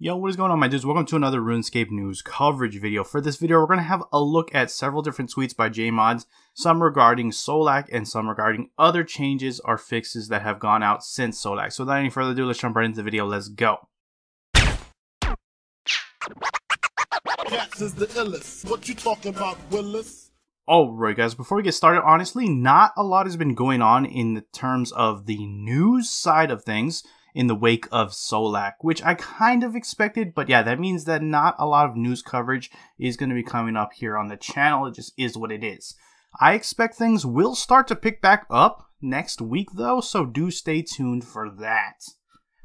Yo, what is going on, my dudes? Welcome to another RuneScape news coverage video. For this video, we're going to have a look at several different tweets by JMods, some regarding Solak and some regarding other changes or fixes that have gone out since Solak. So without any further ado, let's jump right into the video. Let's go. Cats is the illest. What you talking about, Willis? Alright guys, before we get started, honestly, not a lot has been going on in the terms of the news side of things in the wake of Solak, which I kind of expected, but yeah, that means that not a lot of news coverage is going to be coming up here on the channel. It just is what it is. I expect things will start to pick back up next week though, so do stay tuned for that.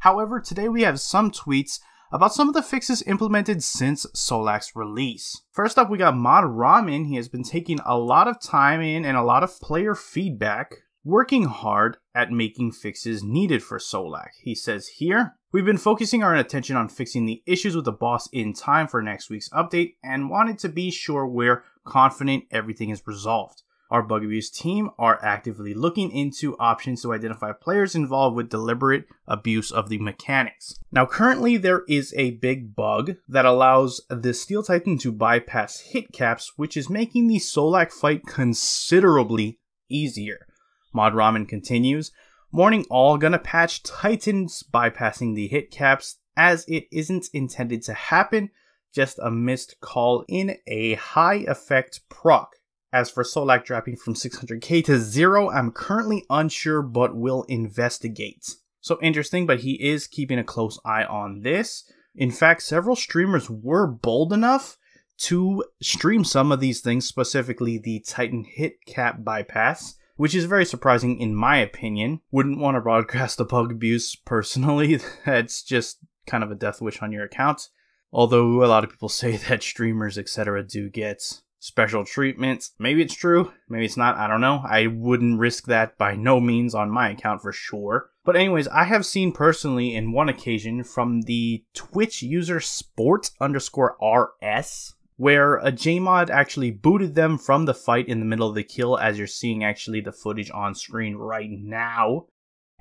However, today we have some tweets about some of the fixes implemented since Solak's release. First up, we got Mod Ramen. He has been taking a lot of time in and a lot of player feedback, working hard at making fixes needed for Solak. He says here, "We've been focusing our attention on fixing the issues with the boss in time for next week's update and wanted to be sure we're confident everything is resolved. Our bug abuse team are actively looking into options to identify players involved with deliberate abuse of the mechanics." Now currently there is a big bug that allows the Steel Titan to bypass hit caps, which is making the Solak fight considerably easier. Mod Ramen continues, "Morning all gonna patch Titans bypassing the hit caps as it isn't intended to happen, just a missed call in a high effect proc. As for Solak dropping from 600k to 0, I'm currently unsure but will investigate." So interesting, but he is keeping a close eye on this. In fact, several streamers were bold enough to stream some of these things, specifically the Titan hit cap bypass, which is very surprising in my opinion. Wouldn't want to broadcast the bug abuse personally. That's just kind of a death wish on your account. Although a lot of people say that streamers, etc. do get special treatment. Maybe it's true, maybe it's not, I don't know. I wouldn't risk that by no means on my account for sure. But anyways, I have seen personally in one occasion from the Twitch user sport_RS, where a JMod actually booted them from the fight in the middle of the kill, as you're seeing actually the footage on screen right now.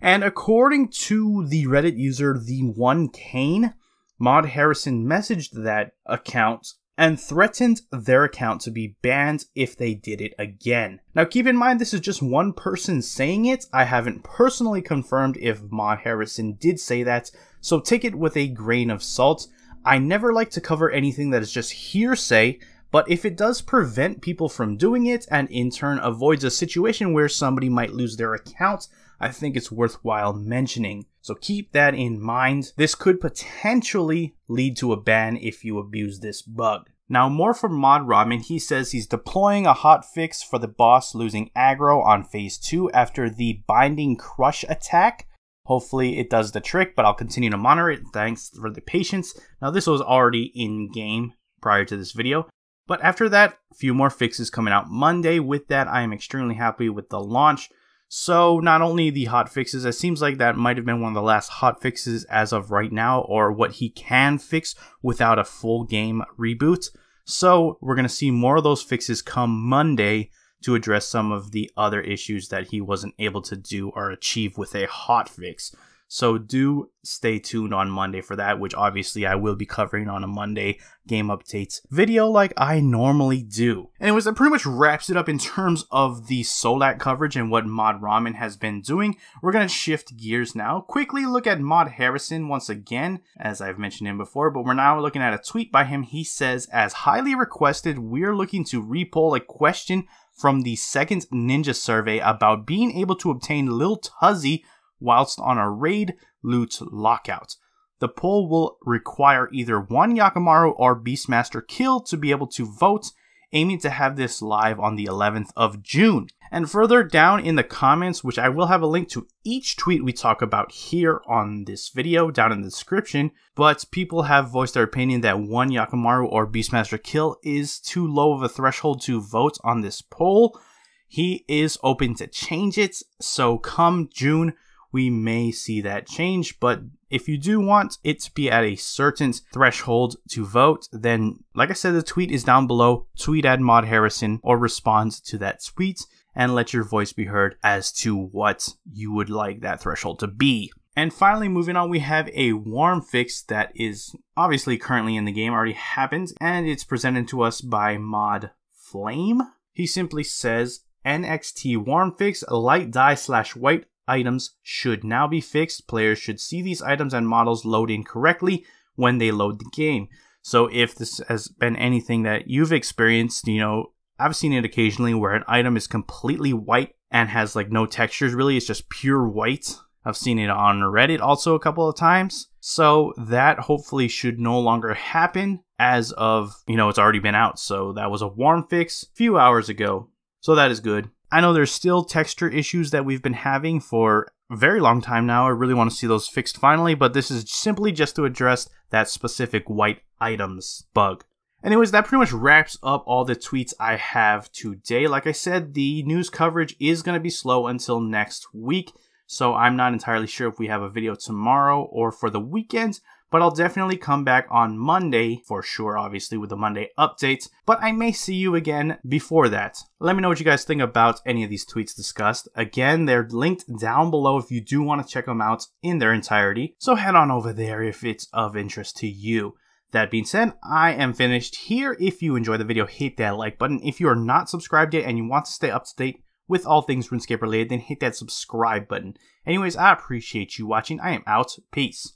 And according to the Reddit user The1Kane, Mod Harrison messaged that account and threatened their account to be banned if they did it again. Now keep in mind, this is just one person saying it. I haven't personally confirmed if Mod Harrison did say that, so take it with a grain of salt. I never like to cover anything that is just hearsay, but if it does prevent people from doing it and in turn avoids a situation where somebody might lose their account, I think it's worthwhile mentioning. So keep that in mind. This could potentially lead to a ban if you abuse this bug. Now more from Mod Ramen. He says he's deploying a hotfix for the boss losing aggro on phase 2 after the Binding Crush attack. Hopefully it does the trick, but I'll continue to monitor it. Thanks for the patience. Now this was already in game prior to this video, but after that, a few more fixes coming out Monday. With that, I am extremely happy with the launch. So not only the hot fixes, it seems like that might have been one of the last hot fixes as of right now, or what he can fix without a full game reboot. So we're going to see more of those fixes come Monday to address some of the other issues that he wasn't able to do or achieve with a hotfix. So do stay tuned on Monday for that, which obviously I will be covering on a Monday game updates video like I normally do. Anyways, that pretty much wraps it up in terms of the Solak coverage and what Mod Ramen has been doing. We're going to shift gears now. Quickly look at Mod Harrison once again, as I've mentioned him before, but we're now looking at a tweet by him. He says, "As highly requested, we're looking to repoll a question from the second Ninja survey about being able to obtain Lil Tuzzy whilst on a raid loot lockout. The poll will require either one Yakamaru or Beastmaster kill to be able to vote, aiming to have this live on the 11th of June. And further down in the comments, which I will have a link to each tweet we talk about here on this video down in the description, but people have voiced their opinion that one Yakamaru or Beastmaster kill is too low of a threshold to vote on this poll. He is open to change it, so come June, we may see that change, but if you do want it to be at a certain threshold to vote, then like I said, the tweet is down below. Tweet at Mod Harrison or respond to that tweet and let your voice be heard as to what you would like that threshold to be. And finally, moving on, we have a warm fix that is obviously currently in the game, already happened, and it's presented to us by Mod Flame. He simply says, NXT warm fix, light dye / white items should now be fixed. Players should see these items and models load in correctly when they load the game. So if this has been anything that you've experienced, you know, I've seen it occasionally where an item is completely white and has like no textures really, it's just pure white. I've seen it on Reddit also a couple of times. So that hopefully should no longer happen as of, you know, it's already been out. So that was a warm fix a few hours ago. So that is good. I know there's still texture issues that we've been having for a very long time now. I really want to see those fixed finally, but this is simply just to address that specific white items bug. Anyways, that pretty much wraps up all the tweets I have today. Like I said, the news coverage is going to be slow until next week. So I'm not entirely sure if we have a video tomorrow or for the weekend, but I'll definitely come back on Monday for sure, obviously with the Monday updates, but I may see you again before that. Let me know what you guys think about any of these tweets discussed. Again, they're linked down below if you do want to check them out in their entirety, so head on over there if it's of interest to you. That being said, I am finished here. If you enjoyed the video, hit that like button. If you are not subscribed yet and you want to stay up to date with all things RuneScape related, then hit that subscribe button. Anyways, I appreciate you watching. I am out. Peace.